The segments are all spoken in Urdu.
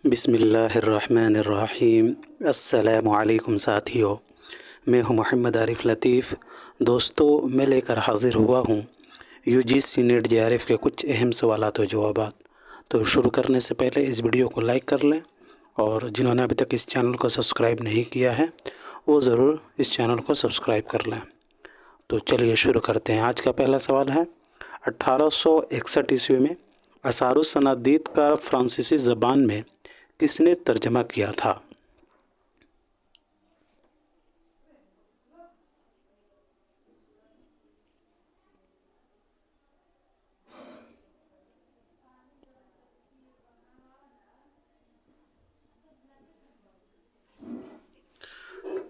بسم اللہ الرحمن الرحیم۔ السلام علیکم ساتھیو، میں ہوں محمد عارف لطیف۔ دوستو، میں لے کر حاضر ہوا ہوں UGC نیٹ JRF کے کچھ اہم سوالات و جوابات۔ تو شروع کرنے سے پہلے اس ویڈیو کو لائک کر لیں، اور جنہوں نے ابھی تک اس چینل کو سبسکرائب نہیں کیا ہے وہ ضرور اس چینل کو سبسکرائب کر لیں۔ تو چلیے شروع کرتے ہیں۔ آج کا پہلا سوال ہے، 1861 میں آثار الصنادید کا فرانسیسی زبان میں کس نے ترجمہ کیا تھا؟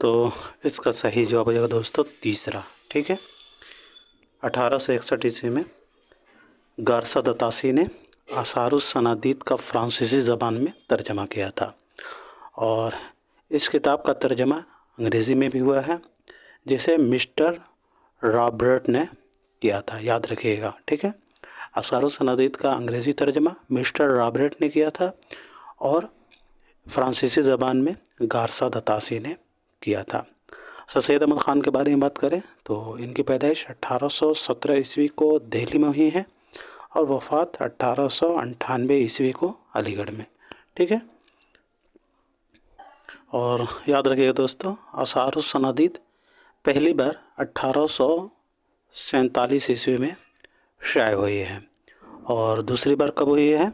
تو اس کا صحیح جواب ہو جائے گا دوستو تیسرا، ٹھیک ہے۔ 1861 میں گارسا دتاسی نے آثار الصنادید کا فرانسیسی زبان میں ترجمہ کیا تھا، اور اس کتاب کا ترجمہ انگریزی میں بھی ہوا ہے، جسے مسٹر رابرٹ نے کیا تھا، یاد رکھیے گا، ٹھیک ہے۔ آثار الصنادید کا انگریزی ترجمہ مسٹر رابرٹ نے کیا تھا، اور فرانسیسی زبان میں گارسا دتاسی نے کیا تھا۔ سر سید احمد خان کے بارے میں بات کریں تو ان کی پیدائش 1817 کو دہلی میں ہوئی ہے، اور وفات 1898 کو علی گڑھ میں، ٹھیک ہے۔ اور یاد رکھیے گا دوستو، آثار الصنادید پہلی بار 1847 میں شائع ہوئی ہے، اور دوسری بار کب ہوئی ہے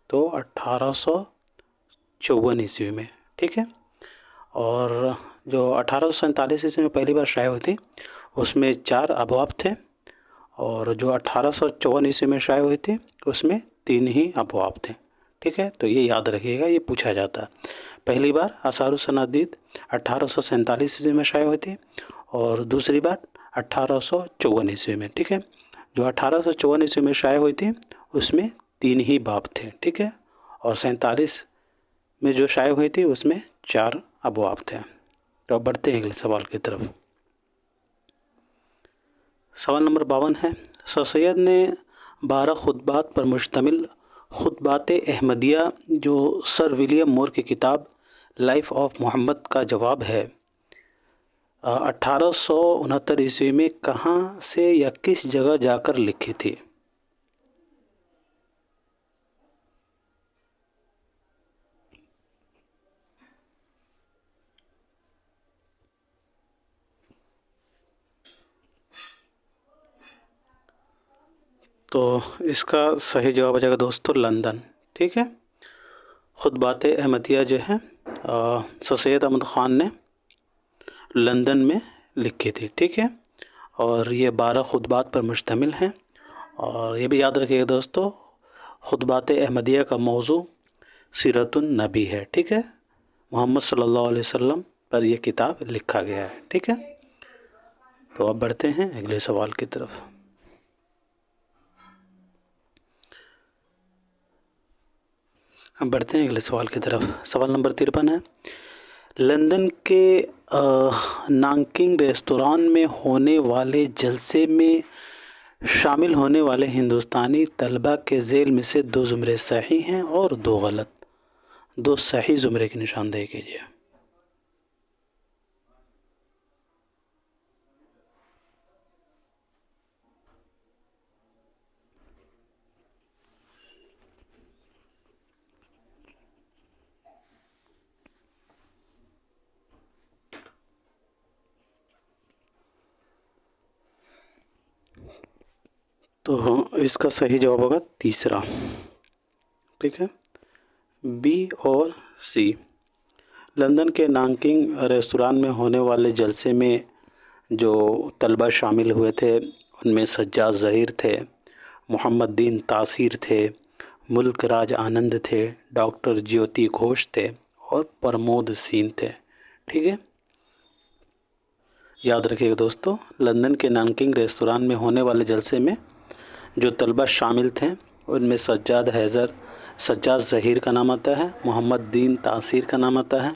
تو 1854 میں، ٹھیک ہے۔ اور جو 1847 میں پہلی بار شائع ہوئی تھی اس میں 4 ابواب تھے، اور جو 1854 میں شائع ہوئی تھی اس میں 3 ہی ابواب تھے، ٹھیک ہے۔ تو یہ یاد رکھیے گا، یہ پوچھا جاتا ہے۔ پہلی بار آثار الصنادید 1847 میں شائع ہوئی تھی، اور دوسری بار 1854 میں، ٹھیک ہے۔ جو 1854 میں شائع ہوئی تھی اس میں 3 ہی باب تھے، ٹھیک ہے، اور 47 میں جو شائع ہوئی تھی اس میں 4 ابواب تھے۔ تو اب بڑھتے ہیں اگلے سوال کی طرف۔ سوال نمبر 52 ہے، سر سید نے 12 خطبات پر مشتمل خطبات احمدیہ جو سر ولیم مور کی کتاب لائف آف محمد کا جواب ہے، 1869 میں کہاں سے یا کس جگہ جا کر لکھی تھی؟ تو اس کا صحیح جواب ہو جائے گا دوستو لندن، ٹھیک ہے۔ خطبات احمدیہ جو ہے سر سید احمد خان نے لندن میں لکھی تھی، ٹھیک ہے، اور یہ 12 خطبات پر مشتمل ہیں۔ اور یہ بھی یاد رکھیے گا دوستو، خطبات احمدیہ کا موضوع سیرت النبی ہے، ٹھیک ہے، محمد صلی اللہ علیہ وسلم پر یہ کتاب لکھا گیا ہے، ٹھیک ہے۔ تو اب بڑھتے ہیں اگلے سوال کی طرف۔ سوال نمبر 53 ہے، لندن کے نانکنگ ریستوران میں ہونے والے جلسے میں شامل ہونے والے ہندوستانی طلباء کے ذیل میں سے 2 زمرے صحیح ہیں اور 2 غلط۔ 2 صحیح زمرے کی نشاندہی کیجیے۔ تو اس کا صحیح جواب ہوگا تیسرا، ٹھیک ہے، بی اور سی۔ لندن کے نانکنگ ریستوران میں ہونے والے جلسے میں جو طلباء شامل ہوئے تھے ان میں سجاد ظہیر تھے، محمد دین تاثیر تھے، ملک راج آنند تھے، ڈاکٹر جیوتی گھوش تھے، اور پرمود سین تھے، ٹھیک ہے۔ یاد رکھیے گا دوستو، لندن کے نانکنگ ریستوران میں ہونے والے جلسے میں جو طلباء شامل تھے ان میں سجاد ظہیر کا نام آتا ہے، محمد دین تاثیر کا نام آتا ہے،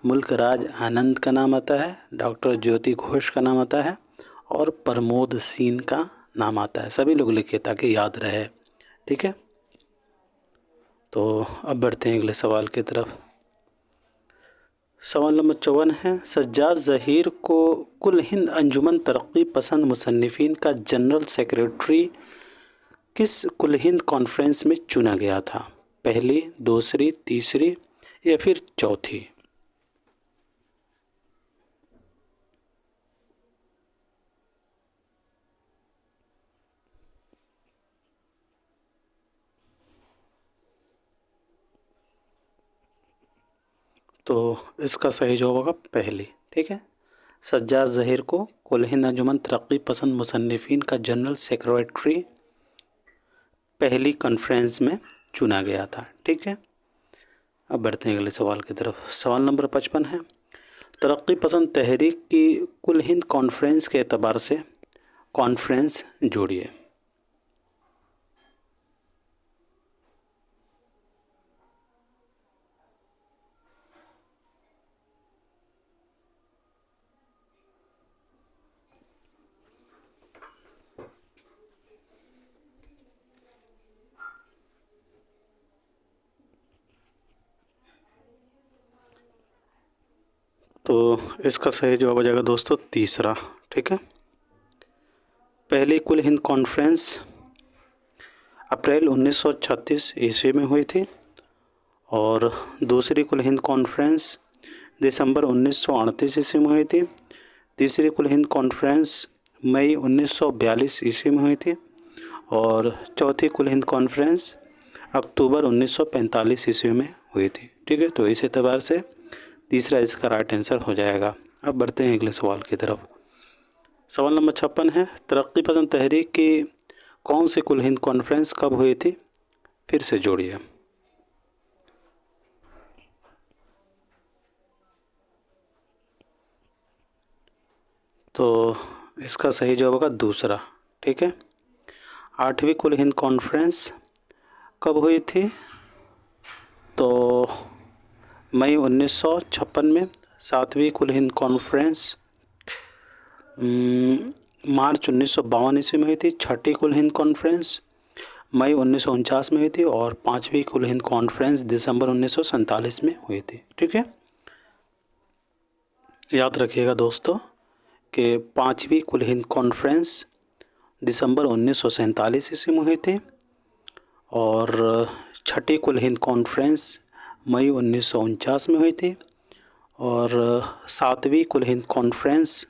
ملک راج آنند کا نام آتا ہے، ڈاکٹر جیوتی گھوش کا نام آتا ہے، اور پرمود سین کا نام آتا ہے۔ سبھی لوگ لکھے تاکہ یاد رہے، ٹھیک ہے۔ تو اب بڑھتے ہیں اگلے سوال کی طرف. سوال نمبر 54 ہے، سجاد ظہیر کو کل ہند انجمن ترقی پسند مصنفین کا جنرل سیکریٹری کس کل ہند کانفرنس میں چنا گیا تھا؟ پہلی، دوسری، تیسری یا پھر چوتھی؟ تو اس کا صحیح جواب ہوگا پہلی. ٹھیک ہے، سجاد ظہیر کو کل ہند انجمن ترقی پسند مصنفین کا جنرل سیکریٹری پہلی کانفرنس میں چنا گیا تھا. ٹھیک ہے، اب بڑھتے ہیں اگلے سوال کی طرف. سوال نمبر 55 ہے، ترقی پسند تحریک کی کل ہند کانفرنس کے اعتبار سے کانفرنس جوڑیے. تو اس کا صحیح جواب ہو جائے گا دوستو تیسرا. ٹھیک ہے، پہلی کل ہند کانفرنس اپریل 1936 عیسوی میں ہوئی تھی، اور دوسری کل ہند کانفرنس دسمبر 1938 عیسوی میں ہوئی تھی. تیسری کل ہند کانفرنس مئی 1942 عیسوی میں ہوئی تھی، اور چوتھی کل ہند کانفرنس اکتوبر 1945 عیسوی میں ہوئی تھی. ٹھیک ہے، تو اس اعتبار سے تیسرا اس کا رائٹ آنسر ہو جائے گا. اب بڑھتے ہیں اگلے سوال کی طرف. سوال نمبر 56 ہے، ترقی پسند تحریک کی کون سی کل ہند کانفرنس کب ہوئی تھی؟ پھر سے جوڑیے. تو اس کا صحیح جواب ہوگا دوسرا. ٹھیک ہے، 8ویں کل ہند کانفرنس کب ہوئی تھی؟ تو مئی 1956 میں. 7ویں کل ہند کانفرنس مارچ 1952 عیسوی میں ہوئی تھی. 6ٹھی کل ہند کانفرنس مئی 1949 میں ہوئی تھی، اور 5ویں کل ہند کانفرنس دسمبر 1947 میں ہوئی تھی. ٹھیک ہے، یاد رکھیے گا دوستو کہ 5ویں کل ہند کانفرنس دسمبر 1947 عیسوی میں ہوئی تھی، اور 6ٹھی کل ہند کانفرنس مئی 1949 میں ہوئی تھی، اور 7ویں کل ہند کانفرنس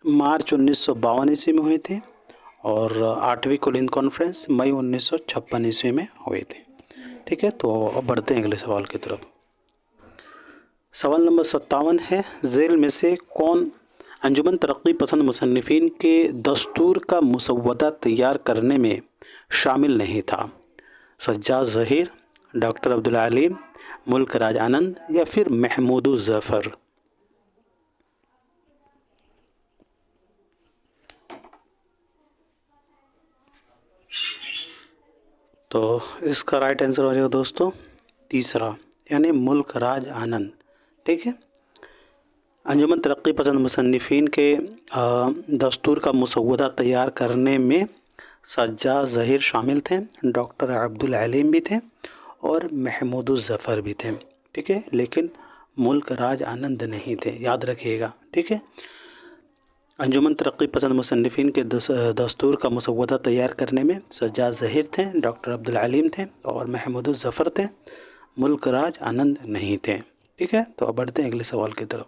مارچ 1952 عیسوی میں ہوئی تھی، اور 8ویں کل ہند کانفرنس مئی 1956 عیسوی میں ہوئی تھی. ٹھیک ہے، تو اب بڑھتے ہیں اگلے سوال کی طرف. سوال نمبر 57 ہے، ذیل میں سے کون انجمن ترقی پسند مصنفین کے دستور کا مسودہ تیار کرنے میں شامل نہیں تھا؟ سجاد ظہیر، ڈاکٹر عبدالعلیم، ملک راج آنند یا پھر محمود الظفر؟ تو اس کا رائٹ آنسر ہو جائے گا دوستو تیسرا، یعنی ملک راج آنند. ٹھیک ہے، انجمن ترقی پسند مصنفین کے دستور کا مسودہ تیار کرنے میں سجاد ظہیر شامل تھے، ڈاکٹر عبدالعلیم بھی تھے، اور محمود الظفر بھی تھے. ٹھیک ہے، لیکن ملک راج آنند نہیں تھے، یاد رکھیے گا. ٹھیک ہے، انجمن ترقی پسند مصنفین کے دستور کا مسودہ تیار کرنے میں سجاد ظہیر تھے، ڈاکٹر عبدالعلیم تھے، اور محمود الظفر تھے، ملک راج آنند نہیں تھے. ٹھیک ہے، تو اب بڑھتے ہیں اگلے سوال کی طرف.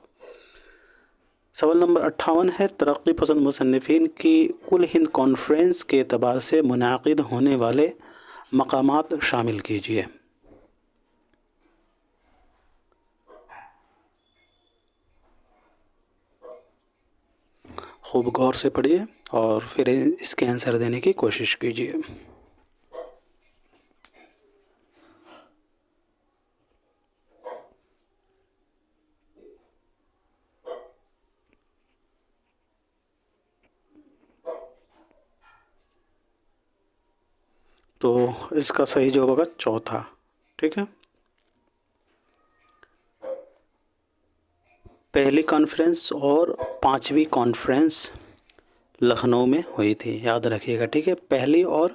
سوال نمبر 58 ہے، ترقی پسند مصنفین کی کل ہند کانفرنس کے اعتبار سے منعقد ہونے والے مقامات شامل کیجیے. خوب غور سے پڑھیے اور پھر اس کے آنسر دینے کی کوشش کیجیے. تو اس کا صحیح جواب ہوگا چوتھا. ٹھیک ہے، پہلی کانفرنس اور 5ویں کانفرنس لکھنؤ میں ہوئی تھی، یاد رکھیے گا. ٹھیک ہے، پہلی اور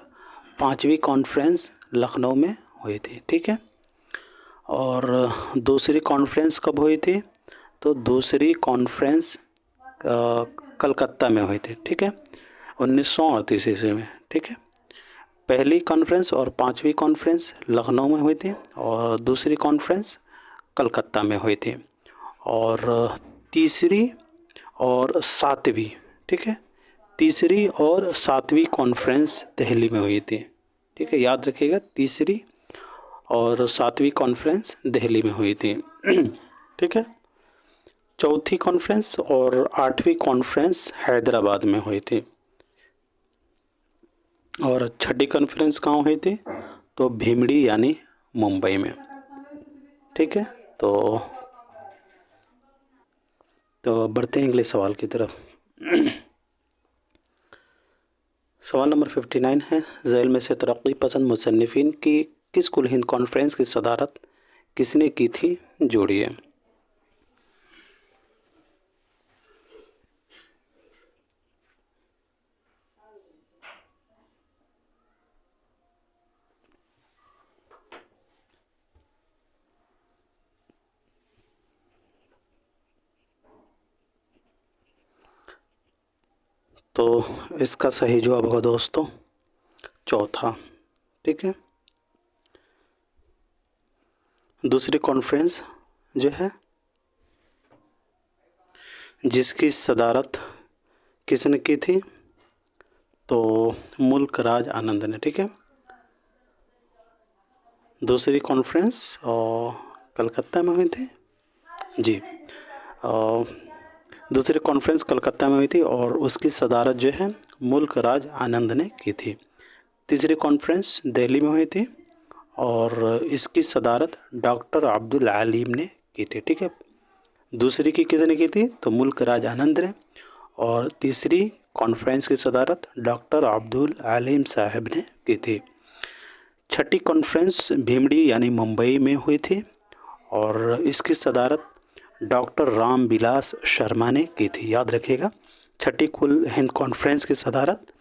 5ویں کانفرنس لکھنؤ میں ہوئی تھی. ٹھیک ہے. اور دوسری کانفرنس کب ہوئی تھی؟ تو دوسری کانفرنس کلکتہ میں ہوئی تھی. ٹھیک ہے. 1938 عیسوی میں. ٹھیک ہے. پہلی کانفرنس اور 5ویں کانفرنس لکھنؤ میں ہوئی تھی اور دوسری کانفرنس کلکتہ میں ہوئی تھی. اور تیسری اور 7ویں، ٹھیک ہے، تیسری اور 7ویں کانفرنس دہلی میں ہوئی تھی. ٹھیک ہے. یاد رکھیے گا، تیسری اور 7ویں کانفرنس دہلی میں ہوئی تھی. ٹھیک ہے. چوتھی کانفرنس اور 8ویں کانفرنس حیدرآباد میں ہوئی تھی. اور 6ٹھی کانفرنس کہاں ہوئی تھی؟ تو بھیمڑی یعنی ممبئی میں. ٹھیک ہے. تو بڑھتے ہیں اگلے سوال کی طرف. سوال نمبر 59 ہے، ذیل میں سے ترقی پسند مصنفین کی کس کل ہند کانفرنس کی صدارت کس نے کی تھی؟ جوڑیے. تو اس کا صحیح جواب ہوگا دوستو چوتھا. ٹھیک ہے. دوسری کانفرنس جو ہے جس کی صدارت کس نے کی تھی؟ تو ملک راج آنند نے. ٹھیک ہے. دوسری کانفرنس کلکتہ میں ہوئی تھی. جی، دوسری کانفرنس کلکتہ میں ہوئی تھی اور اس کی صدارت جو ہے ملک راج آنند نے کی تھی. تیسری کانفرنس دہلی میں ہوئی تھی اور اس کی صدارت ڈاکٹر عبدالعلیم نے کی تھی. ٹھیک ہے. دوسری کی کس نے کی تھی؟ تو ملک راج آنند نے. اور تیسری کانفرنس کی صدارت ڈاکٹر عبدالعلیم صاحب نے کی تھی. 6ٹھی کانفرنس بھیمڑی یعنی ممبئی میں ہوئی تھی اور اس کی صدارت ڈاکٹر رام بلاس شرما نے کی تھی. یاد رکھیے گا، 6ٹھی کل ہند کانفرنس کی صدارت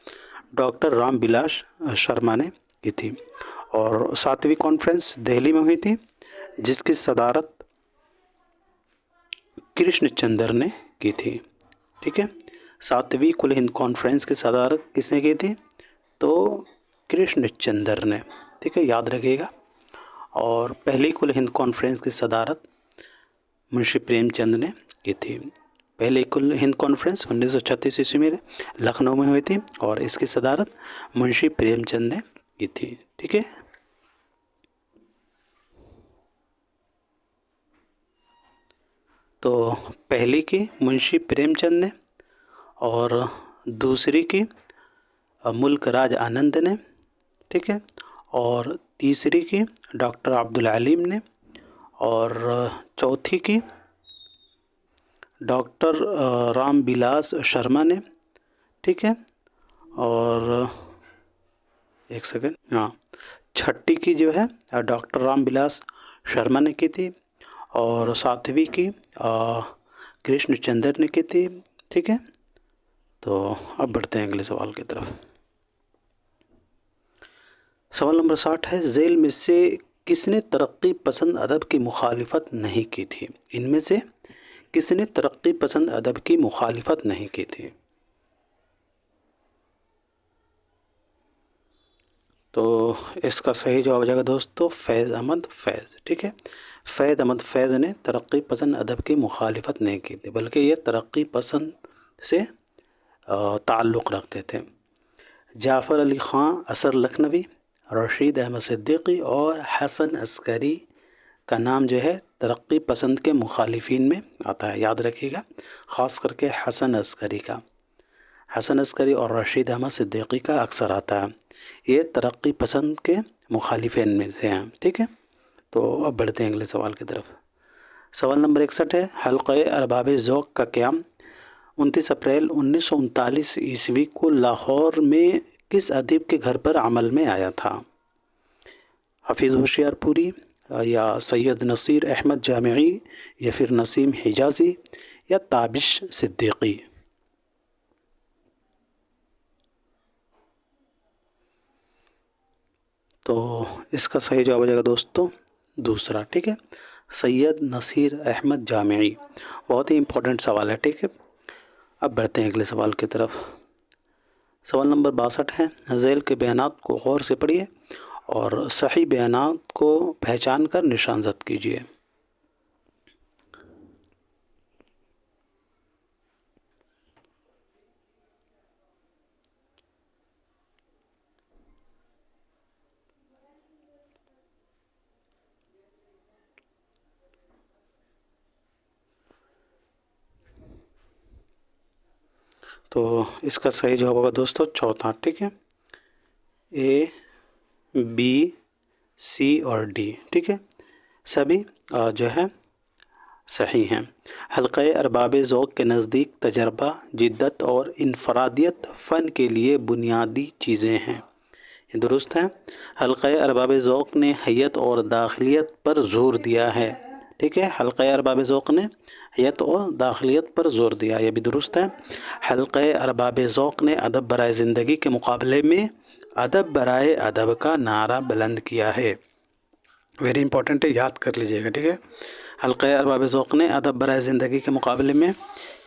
ڈاکٹر رام بلاس شرما نے کی تھی. اور 7ویں کانفرنس دہلی میں ہوئی تھی جس کی صدارت کرشن چندر نے کی تھی. ٹھیک ہے. 7ویں کل ہند کانفرنس کی صدارت کس نے کی تھی؟ تو کرشن چندر نے. ٹھیک ہے. یاد رکھیے گا. اور پہلی کل ہند کانفرنس کی صدارت منشی پریم چند نے کی تھی. پہلی کل ہند کانفرنس 1936 عیسوی میں لکھنؤ میں ہوئی تھی اور اس کی صدارت منشی پریم چند نے کی تھی. ٹھیک ہے. تو پہلی کی منشی پریم چند نے اور دوسری کی ملک راج آنند نے. ٹھیک ہے. اور تیسری کی ڈاکٹر عبدالعلیم نے اور چوتھی کی ڈاکٹر رام بلاس شرما نے. ٹھیک ہے. اور ایک سیکنڈ، 6ٹھی کی جو ہے ڈاکٹر رام بلاس شرما نے کی تھی اور 7ویں کی کرشن چندر نے کی تھی. ٹھیک ہے. تو اب بڑھتے ہیں اگلے سوال کی طرف. سوال نمبر 60 ہے، ذیل میں سے کس نے ترقی پسند ادب کی مخالفت نہیں کی تھی؟ ان میں سے کس نے ترقی پسند ادب کی مخالفت نہیں کی تھی؟ تو اس کا صحیح جواب ہو جائے گا دوستو فیض احمد فیض. ٹھیک ہے. فیض احمد فیض نے ترقی پسند ادب کی مخالفت نہیں کی تھی بلکہ یہ ترقی پسند سے تعلق رکھتے تھے. جعفر علی خان اثر لکھنوی، رشید احمد صدیقی اور حسن عسکری کا نام جو ہے ترقی پسند کے مخالفین میں آتا ہے. یاد رکھیے گا، خاص کر کے حسن عسکری اور رشید احمد صدیقی کا اکثر آتا ہے. یہ ترقی پسند کے مخالفین میں سے ہیں. ٹھیک ہے. تو اب بڑھتے ہیں اگلے سوال کی طرف. سوال نمبر 61 ہے، حلقہ ارباب ذوق کا قیام 29 اپریل 1939 عیسوی کو لاہور میں کس ادیب کے گھر پر عمل میں آیا تھا؟ حفیظ ہوشیار پوری یا سید نصیر احمد جامعی یا پھر نسیم حجازی یا تابش صدیقی؟ تو اس کا صحیح جواب ہو جائے گا دوستوں دوسرا. ٹھیک ہے, سید نصیر احمد جامعی. بہت ہی امپورٹنٹ سوال ہے. ٹھیک ہے, اب بڑھتے ہیں اگلے سوال کی طرف. سوال نمبر 62 ہے, ذیل کے بیانات کو غور سے پڑھیے اور صحیح بیانات کو پہچان کر نشان زد کیجیے. تو اس کا صحیح جواب ہوگا دوستوں چوتھا. ٹھیک ہے, اے بی سی اور ڈی. ٹھیک ہے, سبھی جو ہے صحیح ہیں. حلقہ ارباب ذوق کے نزدیک تجربہ, جدت اور انفرادیت فن کے لیے بنیادی چیزیں ہیں. یہ درست ہے. حلقہ ارباب ذوق نے حیت اور داخلیت پر زور دیا ہے. ٹھیک ہے, حلقہ ارباب ذوق نے حیت اور داخلیت پر زور دیا, یہ بھی درست ہے. حلقہ ارباب ذوق نے ادب برائے زندگی کے مقابلے میں ادب برائے ادب کا نعرہ بلند کیا ہے. ویری امپورٹنٹ ہے, یاد کر لیجئے گا. ٹھیک ہے, حلقہ ارباب ذوق نے ادب برائے زندگی کے مقابلے میں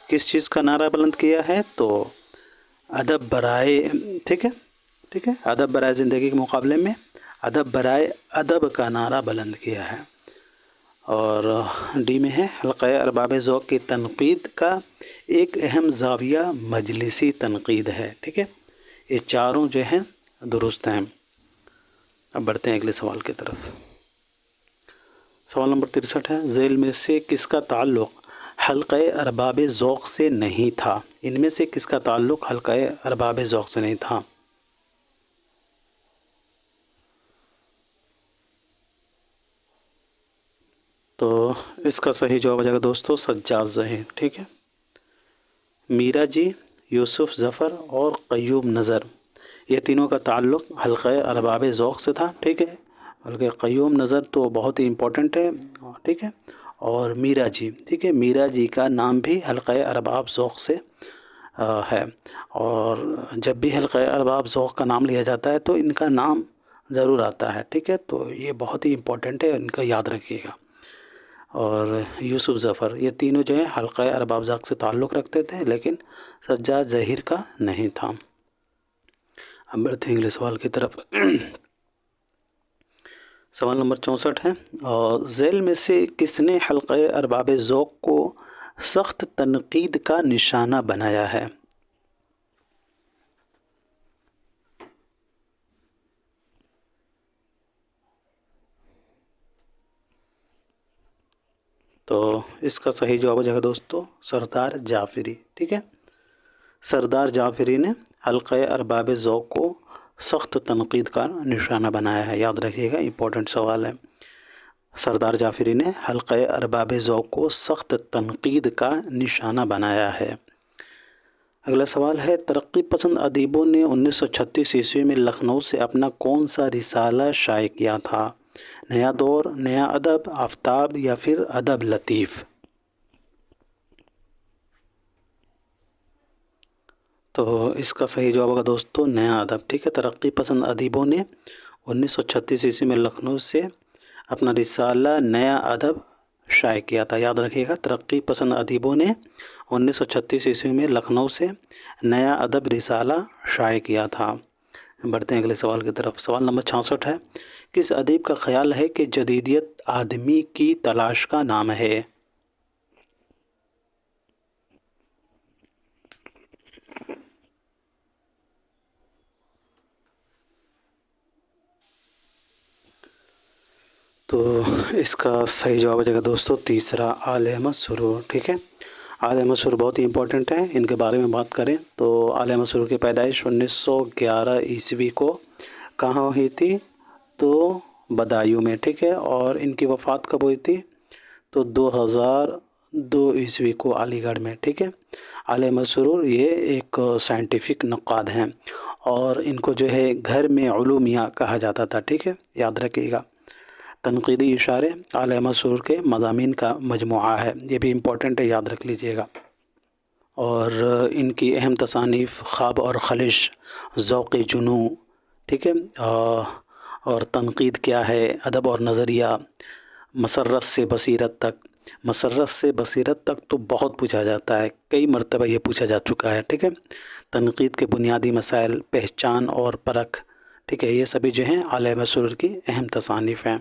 کس چیز کا نعرہ بلند کیا ہے؟ تو ادب برائے, ٹھیک ہے, ٹھیک ہے, ادب برائے زندگی کے مقابلے میں ادب برائے ادب کا نعرہ بلند کیا ہے. اور ڈی میں ہے, حلقہ ارباب ذوق کی تنقید کا ایک اہم زاویہ مجلسی تنقید ہے. ٹھیک ہے, یہ چاروں جو ہیں درست ہیں. اب بڑھتے ہیں اگلے سوال کی طرف. سوال نمبر 63 ہے, ذیل میں سے کس کا تعلق حلقہ ارباب ذوق سے نہیں تھا؟ ان میں سے کس کا تعلق حلقہ ارباب ذوق سے نہیں تھا؟ تو اس کا صحیح جواب ہو جائے گا دوستو سجاد ظہیر. ٹھیک ہے, میرا جی, یوسف ظفر اور قیوم نظر, یہ تینوں کا تعلق حلقہ ارباب ذوق سے تھا. ٹھیک ہے, بلکہ قیوم نظر تو بہت ہی امپورٹنٹ ہے. ٹھیک ہے, اور میرا جی, ٹھیک ہے, میرا جی کا نام بھی حلقہ ارباب ذوق سے ہے. اور جب بھی حلقہ ارباب ذوق کا نام لیا جاتا ہے تو ان کا نام ضرور آتا ہے. ٹھیک ہے, تو یہ بہت ہی امپورٹنٹ ہے, ان کا یاد رکھیے گا. اور یوسف ظفر, یہ تینوں جو ہیں حلقہ ارباب ذوق سے تعلق رکھتے تھے, لیکن سجاد ظہیر کا نہیں تھا. اب بڑھتے ہیں اگلے سوال کی طرف. سوال نمبر 64 ہے, ذیل میں سے کس نے حلقہ ارباب ذوق کو سخت تنقید کا نشانہ بنایا ہے؟ تو اس کا صحیح جواب ہو جائے گا دوستو سردار جعفری. ٹھیک ہے, سردار جعفری نے حلقہ ارباب ذوق کو سخت تنقید کا نشانہ بنایا ہے. یاد رکھیے گا, امپورٹنٹ سوال ہے. سردار جعفری نے حلقہ ارباب ذوق کو سخت تنقید کا نشانہ بنایا ہے. اگلا سوال ہے, ترقی پسند ادیبوں نے 1936 عیسوی میں لکھنؤ سے اپنا کون سا رسالہ شائع کیا تھا؟ نیا دور, نیا ادب, آفتاب یا پھر ادب لطیف؟ تو اس کا صحیح جواب ہوگا دوستو نیا ادب. ٹھیک ہے, ترقی پسند ادیبوں نے 1936 عیسوی میں لکھنؤ سے اپنا رسالہ نیا ادب شائع کیا تھا. یاد رکھیے گا, ترقی پسند ادیبوں نے 1936 عیسوی میں لکھنؤ سے نیا ادب رسالہ شائع کیا تھا. بڑھتے ہیں اگلے سوال کی طرف. سوال نمبر 66 ہے, کس ادیب کا خیال ہے کہ جدیدیت آدمی کی تلاش کا نام ہے؟ تو اس کا صحیح جواب ہو جائے گا دوستو تیسرا, آل احمد سرور. ٹھیک ہے, آل احمد سرور بہت ہی امپورٹنٹ ہے. ان کے بارے میں بات کریں تو آل احمد سرور کی پیدائش 1911 عیسوی کو کہاں ہوئی تھی؟ تو بدایوں میں. ٹھیک ہے, اور ان کی وفات کب ہوئی تھی؟ تو 2002 عیسوی کو علی گڑھ میں. ٹھیک ہے, آل احمد سرور یہ ایک سائنٹیفک نقاد ہیں اور ان کو جو ہے گھر میں علومیہ کہا جاتا تھا. ٹھیک ہے, یاد رکھیے گا. تنقیدی اشارے آل احمد سرور کے مضامین کا مجموعہ ہے, یہ بھی امپورٹنٹ ہے, یاد رکھ لیجئے گا. اور ان کی اہم تصانیف خواب اور خلش, ذوق جنوں, ٹھیک ہے, اور تنقید کیا ہے، ادب اور نظریہ، مسرت سے بصیرت تک. مسرت سے بصیرت تک تو بہت پوچھا جاتا ہے، کئی مرتبہ یہ پوچھا جا چکا ہے. ٹھیک ہے. تنقید کے بنیادی مسائل، پہچان اور پرکھ. ٹھیک ہے. یہ سبھی جو ہیں اعلی مسرور کی اہم تصانیف ہیں.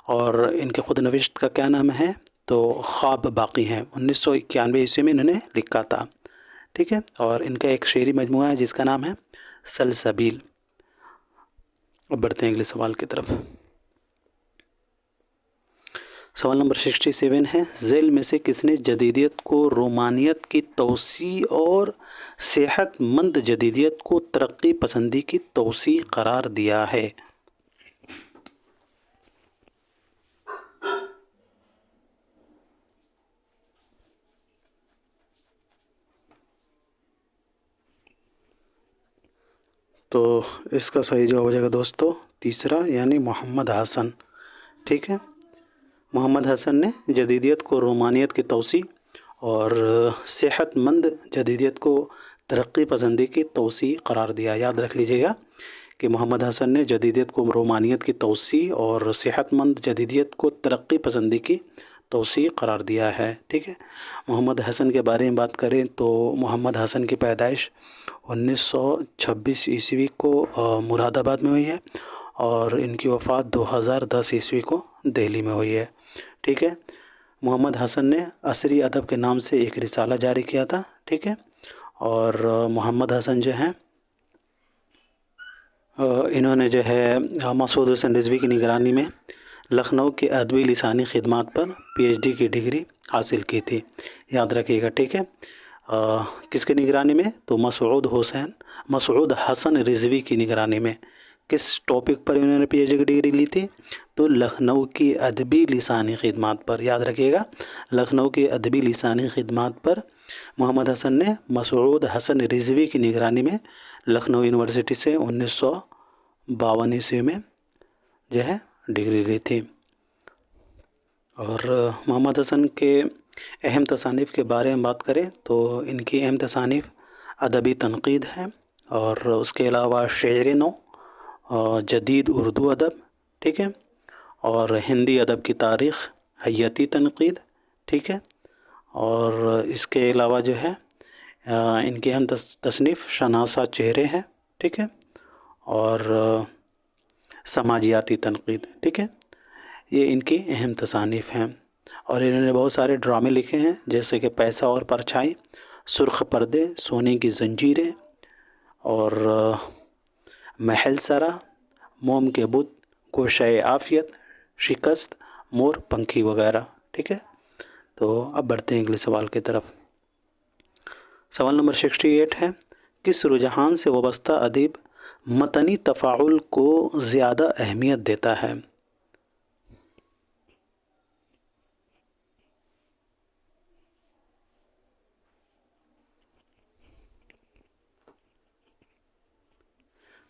اور ان کے خود نوشت کا کیا نام ہے تو خواب باقی ہیں. 1991 میں انہوں نے لکھا تھا. ٹھیک ہے. اور ان کا ایک شعری مجموعہ ہے جس کا نام ہے سلسبیل. اب بڑھتے ہیں اگلے سوال کی طرف. سوال نمبر 67 ہے، ذیل میں سے کس نے جدیدیت کو رومانیت کی توسیع اور صحت مند جدیدیت کو ترقی پسندی کی توسیع قرار دیا ہے؟ تو اس کا صحیح جواب ہو جائے گا دوستو تیسرا، یعنی محمد حسن. ٹھیک ہے. محمد حسن نے جدیدیت کو رومانیت کی توسیع اور صحت مند جدیدیت کو ترقی پسندی کی توسیع قرار دیا. یاد رکھ لیجیے گا کہ محمد حسن نے جدیدیت کو رومانیت کی توسیع اور صحت مند جدیدیت کو ترقی پسندی کی توسیع قرار دیا ہے. ٹھیک ہے. محمد حسن کے بارے میں بات کریں تو محمد حسن کی پیدائش 1926 عیسوی کو مراد آباد میں ہوئی ہے، اور ان کی وفات 2010 عیسوی کو دہلی میں ہوئی ہے. ٹھیک ہے. محمد حسن نے عصری ادب کے نام سے ایک رسالہ جاری کیا تھا. ٹھیک ہے. اور محمد حسن جو ہیں انہوں نے جو ہے مسعود حسین رضوی کی نگرانی میں لکھنؤ کے ادبی لسانی خدمات پر PhD کی ڈگری حاصل کی تھی. یاد رکھیے گا. ٹھیک ہے. کس کی نگرانی میں تو مسعود حسن رضوی کی نگرانی میں. کس ٹاپک پر انہوں نے PhD کی ڈگری لی تھی تو لکھنؤ کی ادبی لسانی خدمات پر. یاد رکھیے گا، لکھنؤ کی ادبی لسانی خدمات پر محمد حسن نے مسعود حسن رضوی کی نگرانی میں لکھنؤ یونیورسٹی سے 1952 عیسوی میں جو ہے ڈگری لی تھی. اور محمد حسن کے اہم تصانیف کے بارے میں بات کریں تو ان کی اہم تصانیف ادبی تنقید ہے، اور اس کے علاوہ شعر نو، جدید اردو ادب. ٹھیک ہے. اور ہندی ادب کی تاریخ، حیاتی تنقید. ٹھیک ہے. اور اس کے علاوہ جو ہے ان کی اہم تصنیف شناسہ چہرے ہیں. ٹھیک ہے. اور سماجیاتی تنقید. ٹھیک ہے. یہ ان کی اہم تصانیف ہیں. اور انہوں نے بہت سارے ڈرامے لکھے ہیں جیسے کہ پیسہ اور پرچھائی، سرخ پردے، سونے کی زنجیریں، اور محل سرا، موم کے بت، گوشۂ عافیت، شکست، مور پنکھی وغیرہ. ٹھیک ہے. تو اب بڑھتے ہیں اگلے سوال کی طرف. سوال نمبر 68 ہے، کس رجحان سے وابستہ ادیب متنی تفاعل کو زیادہ اہمیت دیتا ہے؟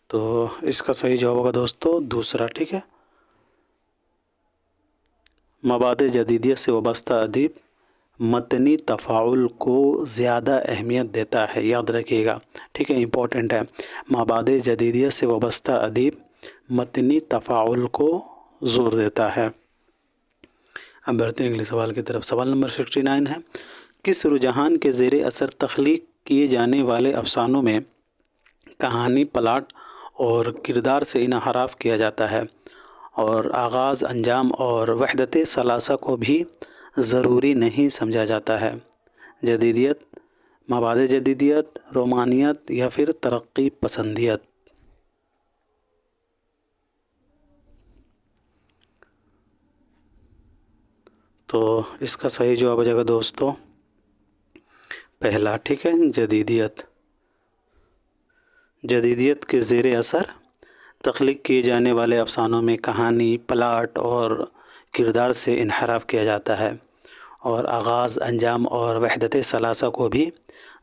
تو اس کا صحیح جواب ہوگا دوستو دوسرا. ٹھیک ہے. مباد جدیدیت سے وابستہ ادیب متنی تفاعل کو زیادہ اہمیت دیتا ہے. یاد رکھیے گا. ٹھیک ہے. امپورٹنٹ ہے. مباد جدیدیت سے وابستہ ادیب متنی تفاعل کو زور دیتا ہے. اب بڑھتے ہیں اگلے سوال کی طرف. سوال نمبر 69 ہے، کس رجحان کے زیر اثر تخلیق کیے جانے والے افسانوں میں کہانی، پلاٹ اور کردار سے انحراف کیا جاتا ہے، اور آغاز، انجام اور وحدت ثلاثہ کو بھی ضروری نہیں سمجھا جاتا ہے؟ جدیدیت، مباد جدیدیت، رومانیت یا پھر ترقی پسندیت؟ تو اس کا صحیح جواب ہو جائے گا دوستو پہلا. ٹھیک ہے. جدیدیت. جدیدیت کے زیر اثر تخلیق کیے جانے والے افسانوں میں کہانی، پلاٹ اور کردار سے انحراف کیا جاتا ہے، اور آغاز، انجام اور وحدت ثلاثہ کو بھی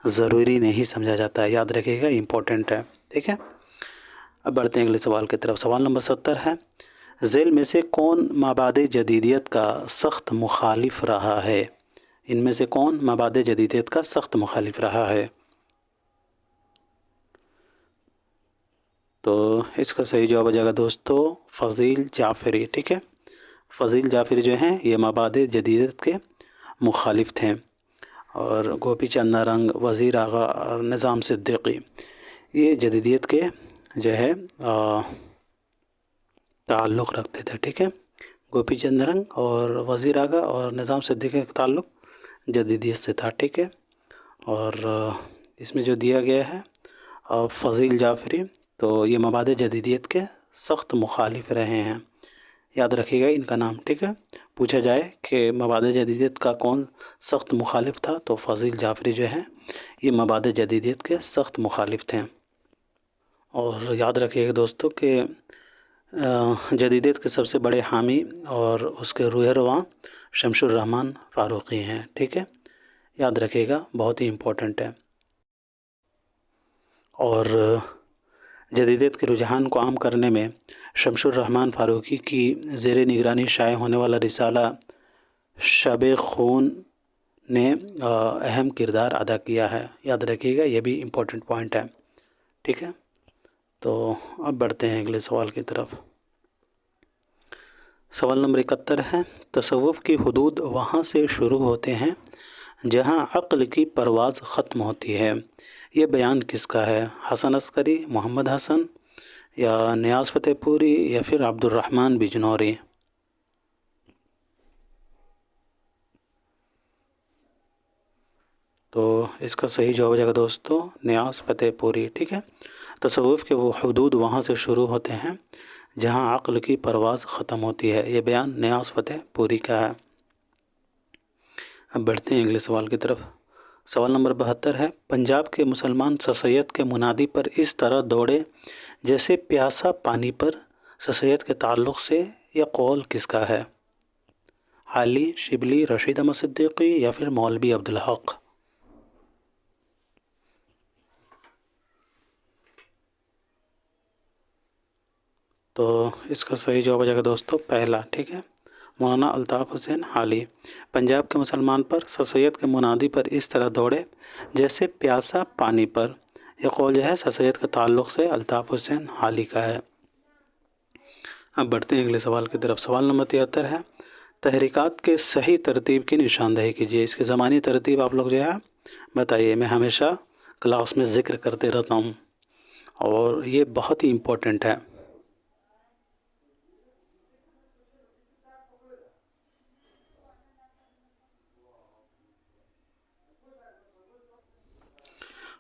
ضروری نہیں سمجھا جاتا ہے. یاد رکھیے گا. امپورٹنٹ ہے. ٹھیک ہے. اب بڑھتے ہیں اگلے سوال کی طرف. سوال نمبر 70 ہے، ذیل میں سے کون مباد جدیدیت کا سخت مخالف رہا ہے؟ ان میں سے کون مباد جدیدیت کا سخت مخالف رہا ہے؟ تو اس کا صحیح جواب ہو جائے گا دوستو فضیل جعفری. ٹھیک ہے، فضیل جعفری جو ہیں یہ مبادئ جدیدیت کے مخالف تھے. اور گوپی چند نارنگ، وزیر آغا اور نظام صدیقی یہ جدیدیت کے جو ہے تعلق رکھتے تھے. ٹھیک ہے، گوپی چند نارنگ اور وزیر آغا اور نظام صدیقی کا تعلق جدیدیت سے تھا. ٹھیک ہے، اور اس میں جو دیا گیا ہے فضیل جعفری، تو یہ مبادئ جدیدیت کے سخت مخالف رہے ہیں. یاد رکھیے گا ان کا نام. ٹھیک ہے، پوچھا جائے کہ مبادئ جدیدیت کا کون سخت مخالف تھا تو فضیل جعفری جو ہیں یہ مبادئ جدیدیت کے سخت مخالف تھے. اور یاد رکھیے گا دوستو کہ جدیدیت کے سب سے بڑے حامی اور اس کے روح رواں شمس الرحمن فاروقی ہیں. ٹھیک ہے، یاد رکھیے گا، بہت ہی امپورٹنٹ ہے. اور جدیدیت کے رجحان کو عام کرنے میں شمس الرحمن فاروقی کی زیر نگرانی شائع ہونے والا رسالہ شب خون نے اہم کردار ادا کیا ہے. یاد رکھیے گا، یہ بھی امپورٹنٹ پوائنٹ ہے. ٹھیک ہے، تو اب بڑھتے ہیں اگلے سوال کی طرف. سوال نمبر 71 ہے، تصوف کی حدود وہاں سے شروع ہوتے ہیں جہاں عقل کی پرواز ختم ہوتی ہے. یہ بیان کس کا ہے؟ حسن عسکری، محمد حسن، یا نیاز فتح پوری، یا پھر عبد الرحمن بجنوری؟ تو اس کا صحیح جواب ہو جائے گا دوستو نیاز فتح پوری. ٹھیک ہے، تصوف کے وہ حدود وہاں سے شروع ہوتے ہیں جہاں عقل کی پرواز ختم ہوتی ہے. یہ بیان نیاز فتح پوری کا ہے. اب بڑھتے ہیں اگلے سوال کی طرف. سوال نمبر 72 ہے، پنجاب کے مسلمان سر سید کے منادی پر اس طرح دوڑے جیسے پیاسا پانی پر. سر سید کے تعلق سے یہ قول کس کا ہے؟ حالی، شبلی، رشید احمد صدیقی، یا پھر مولوی عبدالحق؟ تو اس کا صحیح جواب ہو جائے گا دوستو پہلا. ٹھیک ہے، مولانا الطاف حسین حالی. پنجاب کے مسلمان پر سر سید کے منادی پر اس طرح دوڑے جیسے پیاسا پانی پر. یہ قول جو ہے سر سید کے تعلق سے الطاف حسین حالی کا ہے. اب بڑھتے ہیں اگلے سوال کی طرف. سوال نمبر 73 ہے، تحریکات کے صحیح ترتیب کی نشاندہی کیجیے. اس کی زمانی ترتیب آپ لوگ جو ہے بتائیے. میں ہمیشہ کلاس میں ذکر کرتے رہتا ہوں اور یہ بہت ہی امپورٹنٹ ہے.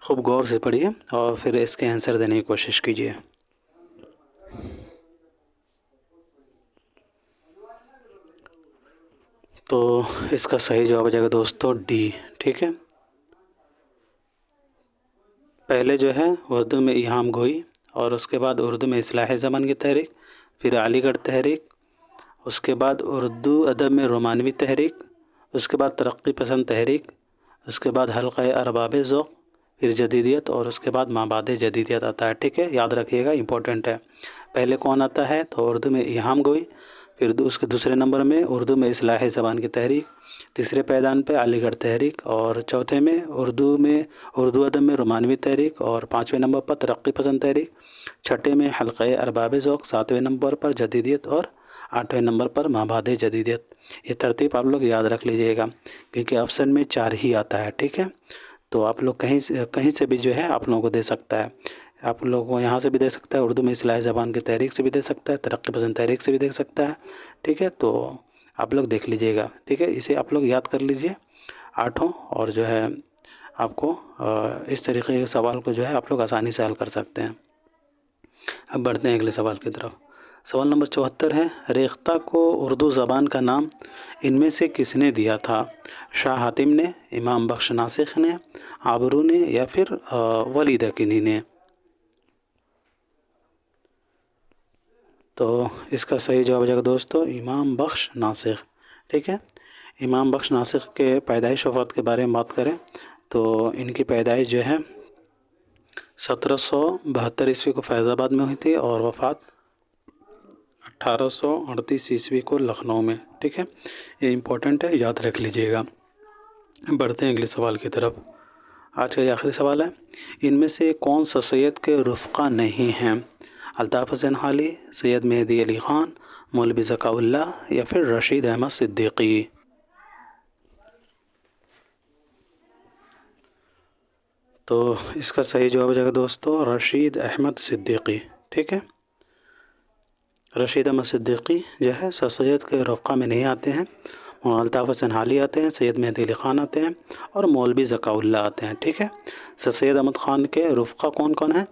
خوب غور سے پڑھیے اور پھر اس کے آنسر دینے کی کوشش کیجیے. تو اس کا صحیح جواب ہو جائے گا دوستو ڈی. ٹھیک ہے، پہلے جو ہے اردو میں ایہام گوئی، اور اس کے بعد اردو میں اصلاح زبان کی تحریک، پھر علی گڑھ تحریک، اس کے بعد اردو ادب میں رومانوی تحریک، اس کے بعد ترقی پسند تحریک، اس کے بعد حلقہ ارباب ذوق، پھر جدیدیت، اور اس کے بعد مابعد جدیدیت آتا ہے. ٹھیک ہے، یاد رکھیے گا، امپورٹنٹ ہے. پہلے کون آتا ہے تو اردو میں ایہام گوئی، پھر اس کے دوسرے نمبر میں اردو میں اصلاح زبان کی تحریک، تیسرے پائیدان پہ علی گڑھ تحریک، اور چوتھے میں اردو ادب میں رومانوی تحریک، اور پانچویں نمبر پر ترقی پسند تحریک، چھٹے میں حلقہ ارباب ذوق، ساتویں نمبر پر جدیدیت، اور آٹھویں نمبر پر مابعد جدیدیت. یہ ترتیب آپ لوگ یاد رکھ لیجئے گا کیونکہ آپشن میں 4 ہی آتا ہے. ٹھیک ہے، تو آپ لوگ کہیں سے بھی جو ہے آپ لوگوں کو دے سکتا ہے. آپ لوگوں کو یہاں سے بھی دے سکتا ہے، اردو میں اصلاح زبان کی تحریک سے بھی دے سکتا ہے، ترقی پسند تحریک سے بھی دے سکتا ہے. ٹھیک ہے، تو آپ لوگ دیکھ لیجئے گا. ٹھیک ہے، اسے آپ لوگ یاد کر لیجئے 8، اور جو ہے آپ کو اس طریقے کے سوال کو جو ہے آپ لوگ آسانی سے حل کر سکتے ہیں. اب بڑھتے ہیں اگلے سوال کی طرف. سوال نمبر 74 ہے، ریختہ کو اردو زبان کا نام ان میں سے کس نے دیا تھا؟ شاہ حاتم نے، امام بخش ناسخ نے، آبرو نے، یا پھر ولی دکنی نے؟ تو اس کا صحیح جواب ہو جائے گا دوستو امام بخش ناسخ. ٹھیک ہے، امام بخش ناسخ کے پیدائش وفات کے بارے میں بات کریں تو ان کی پیدائش جو ہے 1772 عیسوی کو فیض آباد میں ہوئی تھی، اور وفات 1838 عیسوی کو لکھنؤ میں. ٹھیک ہے، یہ امپورٹنٹ ہے، یاد رکھ لیجئے گا. بڑھتے ہیں اگلے سوال کی طرف. آج کا یہ آخری سوال ہے، ان میں سے کون سر سید کے رفقا نہیں ہیں؟ الطاف حسین حالی، سید مہدی علی خان، مولوی ذکاء اللہ یا پھر رشید احمد صدیقی؟ تو اس کا صحیح جواب ہو جائے گا دوستو رشید احمد صدیقی، ٹھیک ہے۔ رشید احمد صدیقی جو ہے سر سید کے رفقا میں نہیں آتے ہیں، الطاف حسین حالی آتے ہیں، سید مہدی علی خان آتے ہیں اور مولوی ذکاء اللہ آتے ہیں، ٹھیک ہے۔ سر سید احمد خان کے رفقا کون کون ہیں؟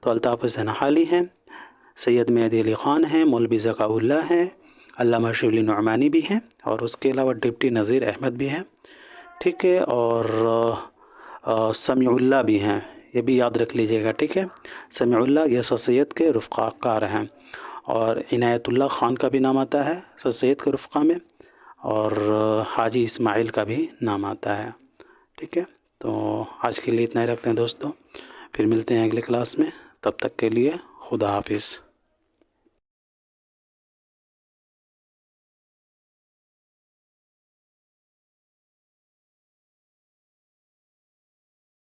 تو الطاف حسین حالی ہیں، سید مہدی علی خان ہیں، مولوی ذکاء اللہ ہیں، علامہ شبلی نعمانی بھی ہیں، اور اس کے علاوہ ڈپٹی نذیر احمد بھی ہیں، ٹھیک ہے، اور سمیع اللہ بھی ہیں، یہ بھی یاد رکھ لیجئے گا، ٹھیک ہے۔ سمیع اللہ یہ سر سید کے رفقا کار ہیں، اور عنایت اللہ خان کا بھی نام آتا ہے سر سید کے رفقا میں، اور حاجی اسماعیل کا بھی نام آتا ہے، ٹھیک ہے۔ تو آج کے لیے اتنا ہی رکھتے ہیں دوستو، پھر ملتے ہیں اگلے کلاس میں، تب تک کے لیے خدا حافظ۔